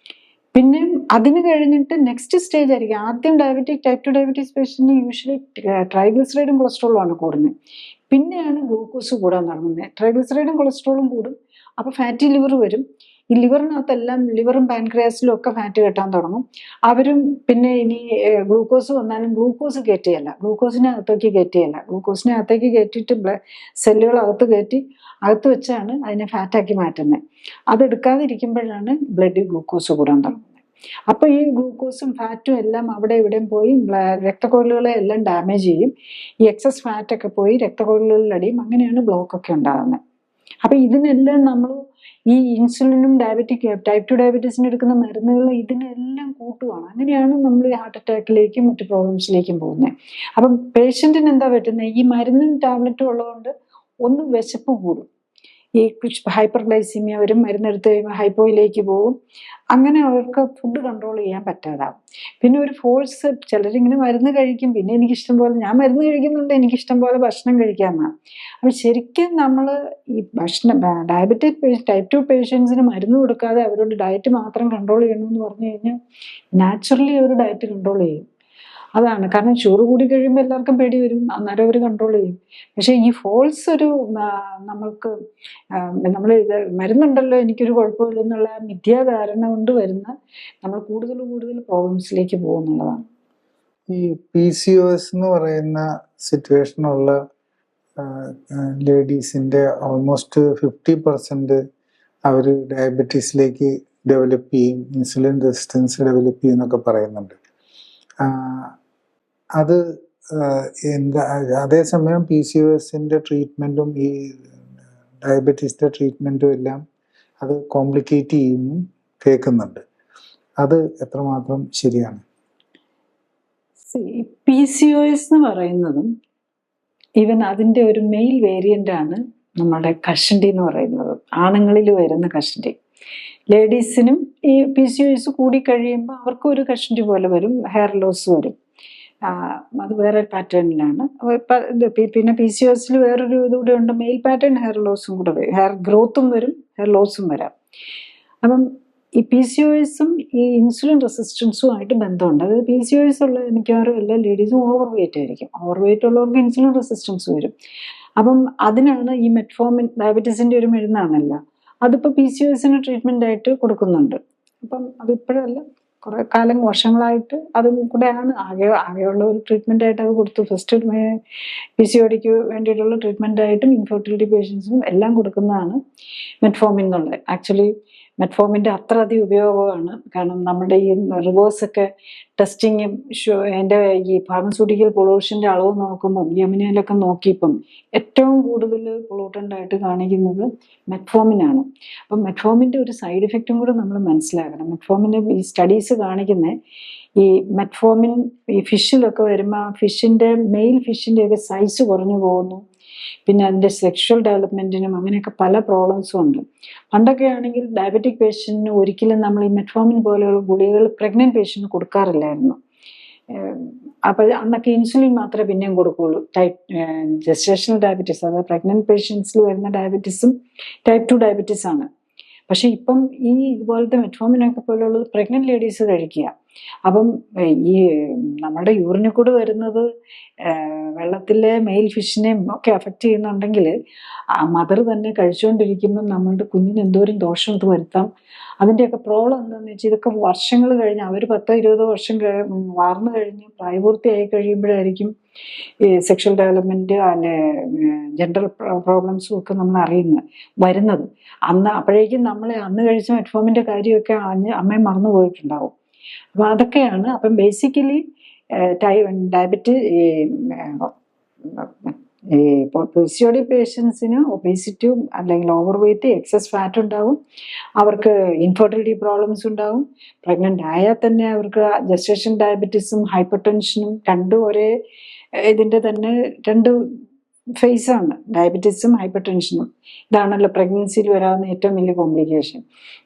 പിന്നെ അതിന് കഴിഞ്ഞിട്ട് നെക്സ്റ്റ് സ്റ്റേജ് ആയിരിക്കും. ആദ്യം ടൈപ്പ് 2 ഡയബറ്റീസ് പേഷ്യന്റിന് യൂഷ്വലി ട്രൈഗ്ലിസറൈഡും കൊളസ്ട്രോളും ആണ് കൂടുന്നത്. പിന്നെയാണ് ഗ്ലൂക്കോസ് കൂടാൻ തുടങ്ങുന്നത്. ട്രൈഗ്ലിസറൈഡും കൊളസ്ട്രോളും കൂടും, അപ്പൊ ഫാറ്റി ലിവർ വരും. ഈ ലിവറിനകത്തെല്ലാം ലിവറും പാൻക്രിയാസിലും ഒക്കെ ഫാറ്റ് കെട്ടാൻ തുടങ്ങും. അവരും പിന്നെ ഇനി ഗ്ലൂക്കോസ് വന്നാലും ഗ്ലൂക്കോസ് കയറ്റുകയല്ല, ഗ്ലൂക്കോസിനെ അകത്തേക്ക് കയറ്റിയിട്ട് സെല്ലുകൾ അകത്ത് കയറ്റി അകത്ത് വെച്ചാണ് അതിനെ ഫാറ്റാക്കി മാറ്റുന്നത്. അതെടുക്കാതിരിക്കുമ്പോഴാണ് ബ്ലഡിൽ ഗ്ലൂക്കോസ് കൂടാൻ തുടങ്ങുന്നത്. അപ്പൊ ഈ ഗ്ലൂക്കോസും ഫാറ്റും എല്ലാം അവിടെ ഇവിടെയും പോയി രക്തക്കൊഴലുകളെ എല്ലാം ഡാമേജ് ചെയ്യും. ഈ എക്സസ് ഫാറ്റൊക്കെ പോയി രക്തക്കൊഴലുകളിൽ അടിയും. അങ്ങനെയാണ് ബ്ലോക്കൊക്കെ ഉണ്ടാകുന്നത്. അപ്പൊ ഇതിനെല്ലാം നമ്മൾ ഈ ഇൻസുലിനും ടൈപ്പ് 2 ഡയബറ്റീസിന് എടുക്കുന്ന മരുന്നുകൾ ഇതിനെല്ലാം കൂട്ടുവാണ്. അങ്ങനെയാണ് നമ്മൾ ഈ ഹാർട്ട് അറ്റാക്കിലേക്കും മറ്റു പ്രോബ്ലംസിലേക്കും പോകുന്നത്. അപ്പം പേഷ്യന്റിന് എന്താ പറ്റുന്നത്, ഈ മരുന്നും ടാബ്ലറ്റും ഉള്ളതുകൊണ്ട് ഒന്ന് വിശപ്പ് കൂടും. ഈ ഹൈപ്പർഗ്ലൈസീമിയ വരും, മരുന്നെടുത്ത് കഴിയുമ്പോൾ ഹൈപ്പോയിലേക്ക് പോകും. അങ്ങനെ അവർക്ക് ഫുഡ് കൺട്രോൾ ചെയ്യാൻ പറ്റാതാവും. പിന്നെ ഒരു ഫോഴ്സ്, ചിലരിങ്ങനെ മരുന്ന് കഴിക്കും, പിന്നെ എനിക്കിഷ്ടം പോലെ, ഞാൻ മരുന്ന് കഴിക്കുന്നുണ്ട്, എനിക്കിഷ്ടം പോലെ ഭക്ഷണം കഴിക്കാമെന്നാണ്. അപ്പം ശരിക്കും നമ്മൾ ഈ ടൈപ്പ് 2 പേഷ്യൻസിന് മരുന്ന് കൊടുക്കാതെ അവരോട് ഡയറ്റ് മാത്രം കൺട്രോൾ ചെയ്യണമെന്ന് പറഞ്ഞു കഴിഞ്ഞാൽ നാച്ചുറലി അവർ ഡയറ്റ് കൺട്രോൾ ചെയ്യും. അതാണ് കാരണം. ഷുഗർ കൂടി കഴിയുമ്പോൾ എല്ലാവർക്കും പേടി വരും, അന്നേരം അവർ കൺട്രോൾ ചെയ്യും. പക്ഷെ ഈ ഫോൾസ് ഒരു നമ്മൾക്ക് നമ്മൾ ഇത് മരുന്നുണ്ടല്ലോ എനിക്കൊരു കുഴപ്പമില്ല എന്നുള്ള മിഥ്യാധാരണ കൊണ്ട് വരുന്ന നമ്മൾ കൂടുതൽ പ്രോബ്ലംസിലേക്ക് പോകുന്നുള്ളതാണ്. ഈ PCOS എന്ന് പറയുന്ന സിറ്റുവേഷനുള്ള ലേഡീസിന്റെ ഓൾമോസ്റ്റ് 50% അവർ ഡയബറ്റീസിലേക്ക് ഡെവലപ്പ് ചെയ്യും, ഇൻസുലിൻ റെസിസ്റ്റൻസ് ഡെവലപ്പ് ചെയ്യും എന്നൊക്കെ പറയുന്നുണ്ട്. അത് എന്താ, അതേസമയം PCOSന്റെ ട്രീറ്റ്മെൻറ്റും ഈ ഡയബറ്റീസിന്റെ ട്രീറ്റ്മെൻറ്റും എല്ലാം അത് കോംപ്ലിക്കേറ്റ് ചെയ്യുന്നു കേൾക്കുന്നുണ്ട്. അത് എത്രമാത്രം ശരിയാണ്? PCOS എന്ന് പറയുന്നതും ഈവൻ അതിൻ്റെ ഒരു മെയിൽ വേരിയൻ്റ് ആണ് നമ്മുടെ കഷണ്ടി എന്ന് പറയുന്നത്. ആണുങ്ങളിൽ വരുന്ന കഷണ്ടി. ലേഡീസിനും ഈ PCOS കൂടി കഴിയുമ്പോൾ അവർക്കും ഒരു കഷണ്ടി പോലെ വരും, ഹെയർ ലോസ് വരും. അത് വേറെ പാറ്റേണിലാണ്. പിന്നെ PCOSൽ വേറൊരു ഇതുകൂടെ ഉണ്ട്, മെയിൽ പാറ്റേൺ ഹെയർ ലോസും കൂടെ വരും. ഹെയർ ഗ്രോത്തും വരും, ഹെയർ ലോസും വരാം. അപ്പം ഈ PCOSും ഈ ഇൻസുലിൻ റെസിസ്റ്റൻസും ആയിട്ട് ബന്ധമുണ്ട്. അതായത് PCOS ഉള്ള മിക്കവാറും എല്ലാ ലേഡീസും ഓവർ വെയിറ്റ് ആയിരിക്കും. ഓവർ വെയിറ്റ് ഉള്ളവർക്ക് ഇൻസുലിൻ റെസിസ്റ്റൻസ് വരും. അപ്പം അതിനാണ് ഈ മെറ്റ്ഫോമിൻ, ഡയബറ്റീസിന്റെ ഒരു മരുന്നാണല്ലോ, അതിപ്പോൾ PCOSന് ട്രീറ്റ്മെന്റ് ആയിട്ട് കൊടുക്കുന്നുണ്ട്. അപ്പം അതിപ്പോഴല്ല, കുറെ കാലം വർഷങ്ങളായിട്ട് അതും കൂടെയാണ് ആകെയുള്ള ഒരു ട്രീറ്റ്മെന്റ് ആയിട്ട് അത് കൊടുത്തു. ഫസ്റ്റ് PCODക്ക് വേണ്ടിയിട്ടുള്ള ട്രീറ്റ്മെന്റ് ആയിട്ടും ഇൻഫെർട്ടിലിറ്റി പേഷ്യൻസിനും എല്ലാം കൊടുക്കുന്നതാണ് മെറ്റ്ഫോമിൻ എന്നുള്ളത്. ആക്ച്വലി മെറ്റ്ഫോമിൻ്റെ അത്ര അധികം ഉപയോഗമാണ്. കാരണം നമ്മുടെ ഈ റിവേഴ്സൊക്കെ ടെസ്റ്റിങ്ങും എൻ്റെ ഈ ഫാർമസ്യൂട്ടിക്കൽ പൊള്യൂഷൻ്റെ അളവ് നോക്കുമ്പം യമുനയിലൊക്കെ നോക്കിയപ്പം ഏറ്റവും കൂടുതൽ പൊള്യൂട്ടൻ്റ് ആയിട്ട് കാണിക്കുന്നത് മെറ്റ്ഫോമിനാണ്. അപ്പം മെറ്റ്ഫോമിൻ്റെ ഒരു സൈഡ് ഇഫക്റ്റും കൂടെ നമ്മൾ മനസ്സിലാക്കണം. മെറ്റ്ഫോമിൻ്റെ ഈ സ്റ്റഡീസ് കാണിക്കുന്നത് ഈ മെറ്റ്ഫോമിൻ ഈ ഫിഷിലൊക്കെ വരുമ്പോൾ ആ ഫിഷിൻ്റെ മെയിൽ ഫിഷിൻ്റെയൊക്കെ സൈസ് കുറഞ്ഞു പോകുന്നു. പിന്നെ അതിൻ്റെ സെക്ഷൽ ഡെവലപ്മെൻറ്റിനും അങ്ങനെയൊക്കെ പല പ്രോബ്ലംസും ഉണ്ട്. പണ്ടൊക്കെ ആണെങ്കിൽ ഡയബറ്റിക് പേഷ്യൻറ്റിന് ഒരിക്കലും നമ്മൾ ഈ മെറ്റ്ഫോമിൻ പോലെയുള്ള ഗുളികകൾ പ്രഗ്നൻറ്റ് പേഷ്യൻറ്റിന് കൊടുക്കാറില്ലായിരുന്നു. അപ്പോൾ അന്നൊക്കെ ഇൻസുലിൻ മാത്രമേ പിന്നെയും കൊടുക്കുകയുള്ളൂ. ജസ്റ്റേഷണൽ ഡയബറ്റീസ്, അതായത് പ്രഗ്നൻറ്റ് പേഷ്യൻസിൽ വരുന്ന ഡയബറ്റീസും ടൈപ്പ് 2 ഡയബറ്റീസ് ആണ്. പക്ഷെ ഇപ്പം ഈ ഇതുപോലത്തെ മെറ്റ്ഫോമിനൊക്കെ പോലെയുള്ളത് പ്രഗ്നൻറ്റ് ലേഡീസ് കഴിക്കുക. അപ്പം ഈ നമ്മുടെ യൂറിനിൽ കൂടെ വരുന്നത് വെള്ളത്തിലെ മെയിൽ ഫിഷിനെയും ഒക്കെ അഫക്റ്റ് ചെയ്യുന്നുണ്ടെങ്കിൽ ആ മദർ തന്നെ കഴിച്ചുകൊണ്ടിരിക്കുമ്പം നമ്മളുടെ കുഞ്ഞിന് എന്തോരം ദോഷം ഇത് വരുത്താം. അതിൻ്റെയൊക്കെ പ്രോബ്ലം എന്താണെന്ന് വെച്ചാൽ ഇതൊക്കെ വർഷങ്ങൾ കഴിഞ്ഞ് അവർ 10-20 വർഷം വളർന്നു കഴിഞ്ഞ് പ്രായപൂർത്തിയായി കഴിയുമ്പോഴായിരിക്കും ഈ സെക്ഷൽ ഡെവലപ്മെൻറ്റ് അല്ലെ ജെൻഡർ പ്രോബ്ലംസും ഒക്കെ നമ്മൾ വരുന്നത്. അപ്പോഴേക്കും നമ്മൾ അന്ന് കഴിച്ച മെറ്റ്ഫോമിൻ്റെ കാര്യമൊക്കെ അമ്മയെ മറന്നു പോയിട്ടുണ്ടാവും. അപ്പോൾ അതൊക്കെയാണ്. അപ്പം ബേസിക്കലി PCOD പേഷ്യൻസിന് ഒബേസിറ്റിയും അല്ലെങ്കിൽ ഓവർ വെയിറ്റ്, എക്സസ് ഫാറ്റ് ഉണ്ടാവും. അവർക്ക് ഇൻഫെർട്ടിലിറ്റി പ്രോബ്ലംസ് ഉണ്ടാവും. പ്രഗ്നൻ്റ് ആയാൽ തന്നെ അവർക്ക് ജസ്റ്റേഷൻ ഡയബറ്റീസും ഹൈപ്പർ ടെൻഷനും രണ്ടും ഒരേ ഇതിൻ്റെ തന്നെ രണ്ട് ഫേസാണ് ഡയബറ്റീസും ഹൈപ്പർ ടെൻഷനും. ഇതാണല്ലോ പ്രഗ്നൻസിയിൽ വരാവുന്ന ഏറ്റവും വലിയ കോംപ്ലിക്കേഷൻ.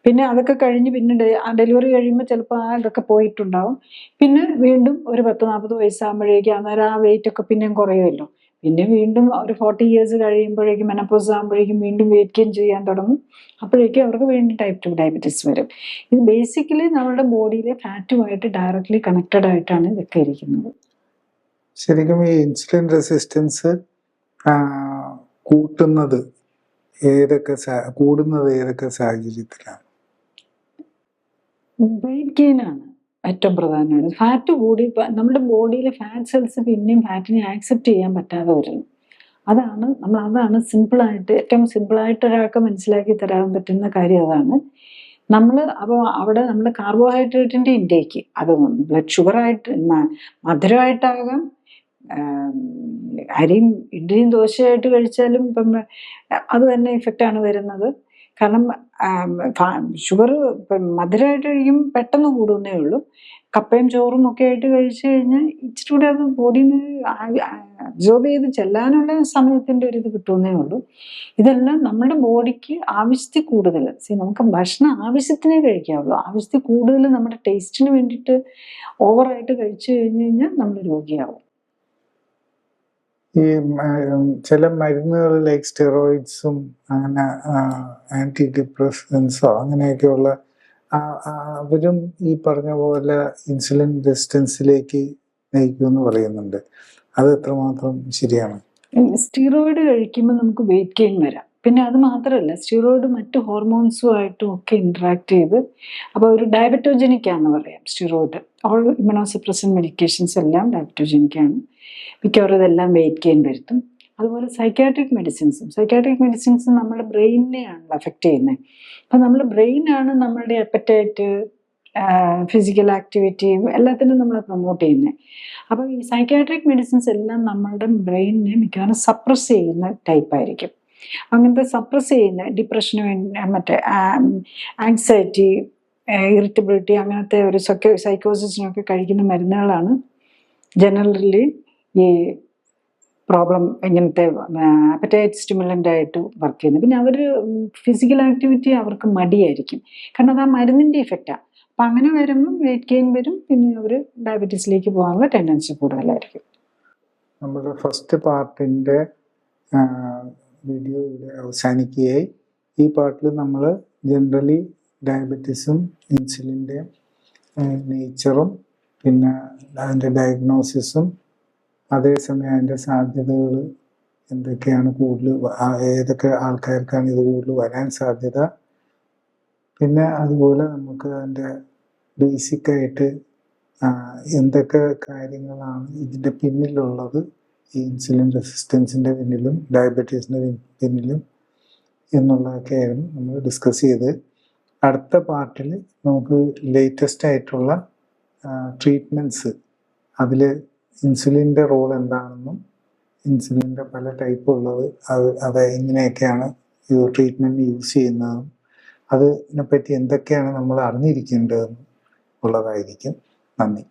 പിന്നെ അതൊക്കെ കഴിഞ്ഞ് പിന്നെ ഡെലിവറി കഴിയുമ്പോൾ ചിലപ്പോൾ ഇതൊക്കെ പോയിട്ടുണ്ടാവും. പിന്നെ വീണ്ടും ഒരു 10-40 വയസ്സാകുമ്പോഴേക്കും അന്നേരം ആ വെയിറ്റ് ഒക്കെ പിന്നെയും കുറയുമല്ലോ. പിന്നെ വീണ്ടും ഒരു 40 ഇയേഴ്സ് കഴിയുമ്പോഴേക്കും മെനപ്പോസ് ആകുമ്പോഴേക്കും വീണ്ടും വെയിറ്റ് ഗെയിൻ ചെയ്യാൻ തുടങ്ങും. അപ്പോഴേക്കും അവർക്ക് വീണ്ടും ടൈപ്പ് 2 ഡയബറ്റീസ് വരും. ഇത് ബേസിക്കലി നമ്മുടെ ബോഡിയിലെ ഫാറ്റുമായിട്ട് ഡയറക്റ്റ്ലി കണക്റ്റഡ് ആയിട്ടാണ് ഇതൊക്കെ ഇരിക്കുന്നത്. ശരിക്കും ഈ ഇൻസുലിൻ റെസിസ്റ്റൻസ് കൂടുന്നത് ഏതൊക്കെ സാഹചര്യത്തിലാണ്? വെയിറ്റ് ഗെയിൻ ആണ് ഏറ്റവും പ്രധാനമായിട്ട്. ഫാറ്റ് കൂടി നമ്മുടെ ബോഡിയിലെ ഫാറ്റ് സെൽസ് പിന്നെയും ഫാറ്റിനെ ആക്സെപ്റ്റ് ചെയ്യാൻ പറ്റാതെ വരുന്നു. അതാണ് സിമ്പിളായിട്ട് ഏറ്റവും സിമ്പിളായിട്ട് ഒരാൾക്ക് മനസ്സിലാക്കി തരാൻ പറ്റുന്ന കാര്യം അതാണ്. അപ്പോൾ അവിടെ നമ്മൾ കാർബോഹൈഡ്രേറ്റിൻ്റെ ഇൻടേക്ക് അത് ബ്ലഡ് ഷുഗറായിട്ട് മധുരമായിട്ടാകാം, അരിയും ഇഡ്ഡലിയും ദോശയായിട്ട് കഴിച്ചാലും ഇപ്പം അത് തന്നെ ഇഫക്റ്റാണ് വരുന്നത്. കാരണം ഷുഗർ ഇപ്പം മധുരമായിട്ട് കഴിക്കും പെട്ടെന്ന് കൂടുന്നേ ഉള്ളൂ. കപ്പയും ചോറും ഒക്കെ ആയിട്ട് കഴിച്ചു കഴിഞ്ഞാൽ ഇച്ചിരി കൂടെ അത് ബോഡിയിൽ നിന്ന് അബ്സോർബ് ചെയ്ത് ചെല്ലാനുള്ള സമയത്തിൻ്റെ ഒരു ഇത് കിട്ടുന്നേ ഉള്ളൂ. ഇതെല്ലാം നമ്മുടെ ബോഡിക്ക് ആവശ്യത്തിൽ കൂടുതൽ നമുക്ക് ഭക്ഷണം ആവശ്യത്തിനേ കഴിക്കാവുള്ളൂ. ആവശ്യത്തിൽ കൂടുതൽ നമ്മുടെ ടേസ്റ്റിന് വേണ്ടിയിട്ട് ഓവറായിട്ട് കഴിച്ചു കഴിഞ്ഞ് കഴിഞ്ഞാൽ നമ്മൾ രോഗിയാവും. ഈ ചില മരുന്നുകൾ ലൈക്ക് സ്റ്റെറോയിഡ്സും അങ്ങനെ ആൻറ്റി ഡിപ്രസൻസോ അങ്ങനെയൊക്കെയുള്ള അവരും ഈ പറഞ്ഞ പോലെ ഇൻസുലിൻ റെസിസ്റ്റൻസിലേക്ക് നയിക്കുമെന്ന് പറയുന്നുണ്ട്. അത് എത്രമാത്രം ശരിയാണ്? സ്റ്റീറോയിഡ് കഴിക്കുമ്പോൾ നമുക്ക് വെയിറ്റ് ഗെയിൻ വരാം. പിന്നെ അത് മാത്രമല്ല, സ്റ്റീറോയിഡ് മറ്റ് ഹോർമോൺസുമായിട്ടും ഒക്കെ ഇൻട്രാക്ട് ചെയ്ത് അപ്പോൾ ഒരു ഡയബറ്റോജനിക്കാന്ന് പറയാം. സ്റ്റീറോയിഡ് ഓൾ ഇമ്യൂണോസപ്രസൻ മെഡിക്കേഷൻസ് എല്ലാം ഡയബറ്റോജനിക്കാണ്. മിക്കവാറും ഇതെല്ലാം വെയിറ്റ് ഗെയിൻ വരുത്തും. അതുപോലെ സൈക്കാട്രിക് മെഡിസിൻസും നമ്മുടെ ബ്രെയിനിനെയാണല്ലോ അഫക്റ്റ് ചെയ്യുന്നത്. അപ്പം നമ്മുടെ ബ്രെയിനാണ് നമ്മളുടെ അപ്പറ്റൈറ്റ്, ഫിസിക്കൽ ആക്ടിവിറ്റി എല്ലാത്തിനും നമ്മളെ പ്രൊമോട്ട് ചെയ്യുന്നത്. അപ്പം ഈ സൈക്കാട്രിക് മെഡിസിൻസ് എല്ലാം നമ്മളുടെ ബ്രെയിനിനെ മിക്കവാറും സപ്രസ് ചെയ്യുന്ന ടൈപ്പായിരിക്കും. അങ്ങനത്തെ സപ്രസ് ചെയ്യുന്ന ഡിപ്രഷന് വേണ്ടി മറ്റേ ആങ്സൈറ്റി, ഇറിറ്റബിലിറ്റി അങ്ങനത്തെ ഒരു സൈക്കോസിസിനൊക്കെ കഴിക്കുന്ന മരുന്നുകളാണ് ജനറലി ഈ പ്രോബ്ലം ഇങ്ങനത്തെ അപ്പറ്റൈറ്റ് സ്റ്റിമുലൻ്റ് ആയിട്ട് വർക്ക് ചെയ്യുന്നത്. പിന്നെ അവർ ഫിസിക്കൽ ആക്ടിവിറ്റി അവർക്ക് മടിയായിരിക്കും, കാരണം അത് ആ മരുന്നിൻ്റെ ഇഫക്റ്റാണ്. അപ്പം അങ്ങനെ വരുമ്പം വെയിറ്റ് ഗെയിൻ വരും. പിന്നെ അവർ ഡയബറ്റീസിലേക്ക് പോകാനുള്ള ടെൻഡൻസി കൂടുതലായിരിക്കും. നമ്മുടെ ഫസ്റ്റ് പാർട്ടിൻ്റെ വീഡിയോ ഇവിടെ അവസാനിക്കുകയായി. ഈ പാർട്ടിൽ നമ്മൾ ജനറലി ഡയബറ്റീസും ഇൻസുലിൻ്റെ നേച്ചറും പിന്നെ അതിൻ്റെ ഡയഗ്നോസിസും അതേസമയം അതിൻ്റെ സാധ്യതകൾ എന്തൊക്കെയാണ്, ഏതൊക്കെ ആൾക്കാർക്കാണ് ഇത് കൂടുതൽ വരാൻ സാധ്യത, പിന്നെ അതുപോലെ നമുക്ക് അതിൻ്റെ ബേസിക്കായിട്ട് എന്തൊക്കെ കാര്യങ്ങളാണ് ഇതിൻ്റെ പിന്നിലുള്ളത്, ഈ ഇൻസുലിൻ റെസിസ്റ്റൻസിൻ്റെ പിന്നിലും ഡയബറ്റീസിൻ്റെ പിന്നിലും എന്നുള്ളതൊക്കെയായിരുന്നു നമ്മൾ ഡിസ്കസ് ചെയ്ത്. അടുത്ത പാർട്ടിൽ നമുക്ക് ലേറ്റസ്റ്റ് ആയിട്ടുള്ള ട്രീറ്റ്മെൻറ്റ്സ്, അതിൽ ഇൻസുലിൻ്റെ റോൾ എന്താണെന്നും ഇൻസുലിൻ്റെ പല ടൈപ്പ് ഉള്ളത് അത് എങ്ങനെയൊക്കെയാണ് ഈ ട്രീറ്റ്മെൻറ്റ് യൂസ് ചെയ്യുന്നതും അതിനെപ്പറ്റി എന്തൊക്കെയാണ് നമ്മൾ അറിഞ്ഞിരിക്കേണ്ടതെന്നും ഉള്ളതായിരിക്കും. നന്ദി.